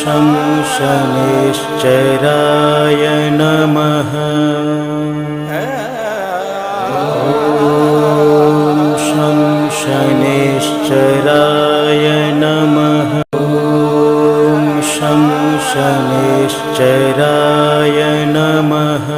शं शनैश्चराय नमः। ॐ शं शनैश्चराय नमः। ॐ शं शनैश्चराय नमः।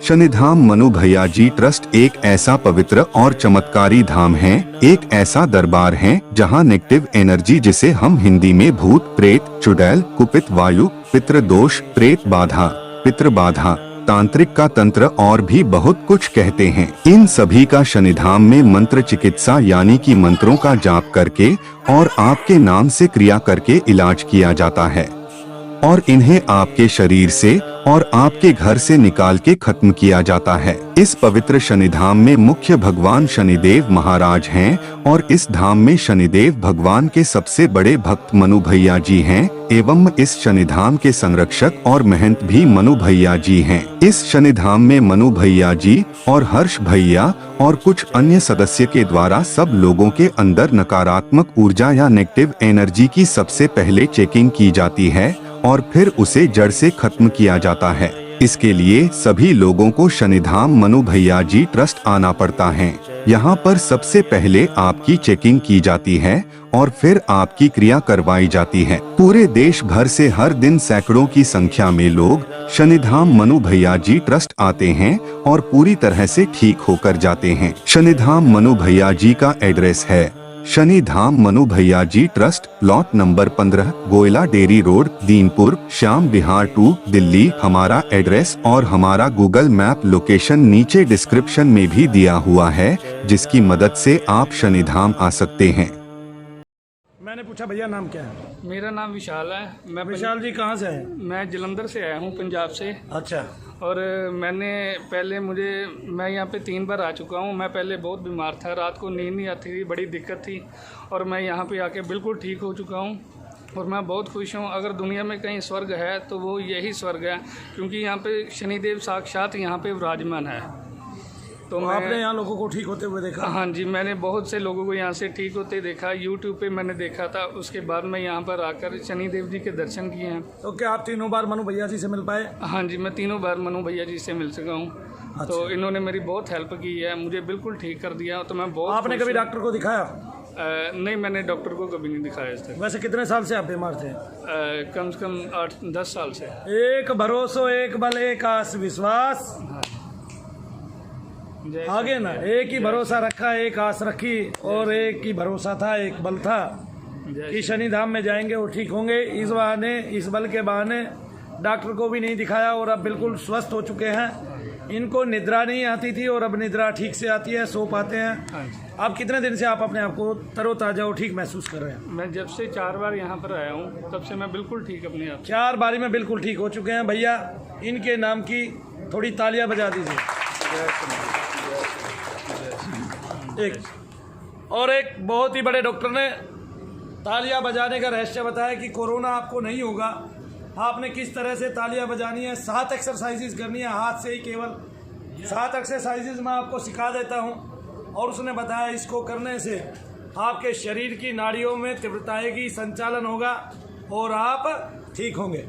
शनिधाम मनु भैया जी ट्रस्ट एक ऐसा पवित्र और चमत्कारी धाम है, एक ऐसा दरबार है जहां नेगेटिव एनर्जी, जिसे हम हिंदी में भूत प्रेत, चुड़ैल, कुपित वायु, पितृ दोष, प्रेत बाधा, पितृ बाधा, तांत्रिक का तंत्र और भी बहुत कुछ कहते हैं, इन सभी का शनिधाम में मंत्र चिकित्सा यानी कि मंत्रों का जाप करके और आपके नाम से क्रिया करके इलाज किया जाता है और इन्हें आपके शरीर से और आपके घर से निकाल के खत्म किया जाता है। इस पवित्र शनिधाम में मुख्य भगवान शनिदेव महाराज हैं और इस धाम में शनिदेव भगवान के सबसे बड़े भक्त मनु भैया जी हैं एवं इस शनिधाम के संरक्षक और महंत भी मनु भैया जी हैं। इस शनिधाम में मनु भैया जी और हर्ष भैया और कुछ अन्य सदस्य के द्वारा सब लोगों के अंदर नकारात्मक ऊर्जा या नेगेटिव एनर्जी की सबसे पहले चेकिंग की जाती है और फिर उसे जड़ से खत्म किया जाता है। इसके लिए सभी लोगों को शनिधाम मनु भैया जी ट्रस्ट आना पड़ता है। यहाँ पर सबसे पहले आपकी चेकिंग की जाती है और फिर आपकी क्रिया करवाई जाती है। पूरे देश भर से हर दिन सैकड़ों की संख्या में लोग शनिधाम मनु भैया जी ट्रस्ट आते हैं और पूरी तरह से ठीक होकर जाते हैं। शनिधाम मनु भैया जी का एड्रेस है शनिधाम मनु भैया ji trust, plot number 15, Goyla dairy road, Deenpur, Shyam Vihar 2, Delhi. हमारा एड्रेस और हमारा गूगल मैप लोकेशन नीचे डिस्क्रिप्शन में भी दिया हुआ है, जिसकी मदद से आप शनिधाम आ सकते हैं। मैंने पूछा भैया नाम क्या है? मेरा नाम विशाल है। मैं विशाल जी कहाँ से हैं? मैं जलंधर से आया हूँ, पंजाब से। अच्छा। और मैं यहाँ पे 3 बार आ चुका हूँ। मैं पहले बहुत बीमार था, रात को नींद नहीं आती थी, बड़ी दिक्कत थी और मैं यहाँ पे आके बिल्कुल ठीक हो चुका हूँ और मैं बहुत खुश हूँ। अगर दुनिया में कहीं स्वर्ग है तो वो यही स्वर्ग है, क्योंकि यहाँ पे शनिदेव साक्षात यहाँ पे विराजमान है। तो आपने यहाँ लोगों को ठीक होते हुए देखा? हाँ जी, मैंने बहुत से लोगों को यहाँ से ठीक होते देखा। यूट्यूब पे मैंने देखा था, उसके बाद मैं यहाँ पर आकर शनिदेव जी के दर्शन किए हैं। तो क्या आप 3 बार मनु भैया जी से मिल पाए? हाँ जी, मैं 3 बार मनु भैया जी से मिल सका हूँ। अच्छा। तो इन्होंने मेरी बहुत हेल्प की है, मुझे बिल्कुल ठीक कर दिया। तो मैं बहुत आपने कभी डॉक्टर को दिखाया? नहीं, मैंने डॉक्टर को कभी नहीं दिखाया इस तरह। वैसे कितने साल से आप बीमार थे? कम से कम 8-10 साल से। एक भरोसा, एक बल, एक आस विश्वास। आगे ना, एक ही भरोसा रखा, एक आस रखी और एक ही भरोसा था, एक बल था कि शनिधाम में जाएंगे वो ठीक होंगे। इस बहाने, इस बल के बहाने डॉक्टर को भी नहीं दिखाया और अब बिल्कुल स्वस्थ हो चुके हैं। इनको निद्रा नहीं आती थी और अब निद्रा ठीक से आती है, सो पाते हैं। आप कितने दिन से आप अपने आप को तरोताजा और ठीक महसूस कर रहे हैं? मैं जब से 4 बार यहाँ पर आया हूँ तब से मैं बिल्कुल ठीक अपने आप। 4 बारी में बिल्कुल ठीक हो चुके हैं। भैया इनके नाम की थोड़ी तालियां बजा दीजिए। एक बहुत ही बड़े डॉक्टर ने तालियां बजाने का रहस्य बताया कि कोरोना आपको नहीं होगा। आपने किस तरह से तालियां बजानी है, 7 एक्सरसाइजेज करनी है हाथ से ही, केवल 7 एक्सरसाइजेज मैं आपको सिखा देता हूं। और उसने बताया इसको करने से आपके शरीर की नाड़ियों में तीव्रता आएगी, संचालन होगा और आप ठीक होंगे।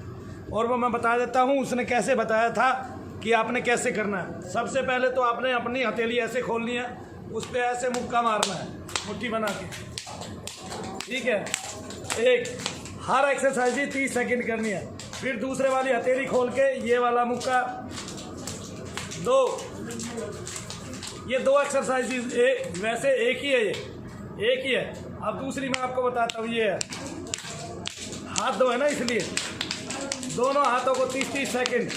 और वो मैं बता देता हूं उसने कैसे बताया था कि आपने कैसे करना है। सबसे पहले तो आपने अपनी हथेली ऐसे खोलनी है, उस पर ऐसे मुक्का मारना है, मुट्ठी बना के, ठीक है। एक हर एक्सरसाइज 30 सेकंड करनी है। फिर दूसरे वाली हथेली खोल के ये वाला मुक्का, 2, ये 2 एक्सरसाइज वैसे एक ही है, ये एक ही है। अब दूसरी मैं आपको बताता हूँ, ये है हाथ 2 है ना, इसलिए दोनों हाथों को 30-30 सेकंड।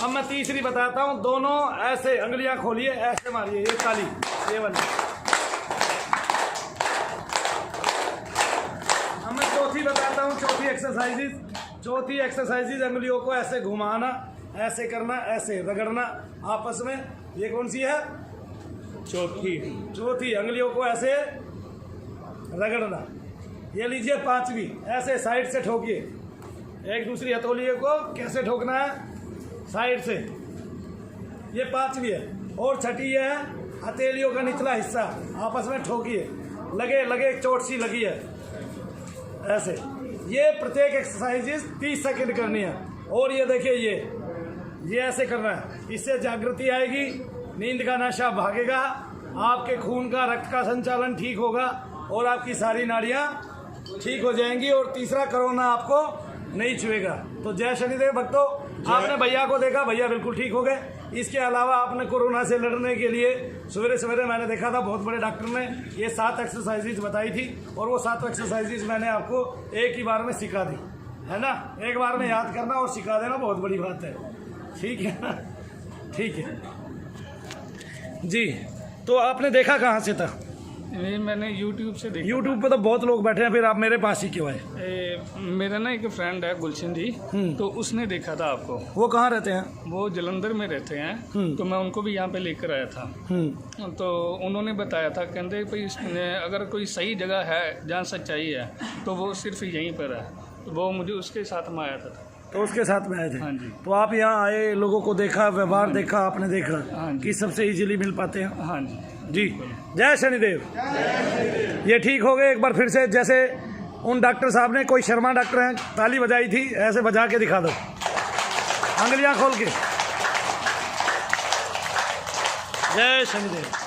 अब मैं तीसरी बताता हूँ, दोनों ऐसे अंगलियां खोलिए, ऐसे मारिए, ये ताली, ये वाली। अब मैं चौथी बताता हूँ, चौथी एक्सरसाइजेज अंगलियों को ऐसे घुमाना, ऐसे करना, ऐसे रगड़ना आपस में। ये कौन सी है? चौथी अंगलियों को ऐसे रगड़ना। ये लीजिए 5वीं, ऐसे साइड से ठोकिए। एक दूसरी हथौलियों को कैसे ठोकना है? साइड से। ये 5वीं है, और छठी है हथेलियों का निचला हिस्सा आपस में ठोकिए, लगे लगे एक चोट सी लगी है ऐसे। ये प्रत्येक एक्सरसाइजेस 30 सेकंड करनी है। और ये देखिए ये ऐसे करना है, इससे जागृति आएगी, नींद का नशा भागेगा, आपके खून का रक्त का संचालन ठीक होगा और आपकी सारी नाड़ियाँ ठीक हो जाएंगी और तीसरा कोरोना आपको नहीं छुएगा। तो जय शनिदेव भक्तों, आपने भैया को देखा, भैया बिल्कुल ठीक हो गए। इसके अलावा आपने कोरोना से लड़ने के लिए सवेरे सवेरे मैंने देखा था बहुत बड़े डॉक्टर ने ये 7 एक्सरसाइजेज बताई थी और वो 7 एक्सरसाइजेज मैंने आपको एक ही बार में सिखा दी है ना। एक बार में याद करना और सिखा देना बहुत बड़ी बात है, ठीक है ना। ठीक है जी। तो आपने देखा कहाँ से था? ये मैंने यूट्यूब से देखा। यूट्यूब पे तो बहुत लोग बैठे हैं, फिर आप मेरे पास ही क्यों आए? मेरा ना एक फ्रेंड है गुलशन जी, तो उसने देखा था आपको। वो कहाँ रहते हैं? वो जलंधर में रहते हैं, तो मैं उनको भी यहाँ पे लेकर आया था। तो उन्होंने बताया था, कहते भाई अगर कोई सही जगह है जहाँ सच्चाई है तो वो सिर्फ यहीं पर है। तो वो मुझे उसके साथ में आया था। तो उसके साथ में आए थे? हाँ जी। तो आप यहाँ आए, लोगों को देखा, व्यवहार देखा, आपने देखा हाँ जी। कि सबसे इजीली मिल पाते हैं। हाँ जी जी जय शनिदेव। ये ठीक हो गए। एक बार फिर से जैसे उन डॉक्टर साहब ने, कोई शर्मा डॉक्टर हैं, ताली बजाई थी, ऐसे बजा के दिखा दो, अंगलियां खोल के। जय शनिदेव।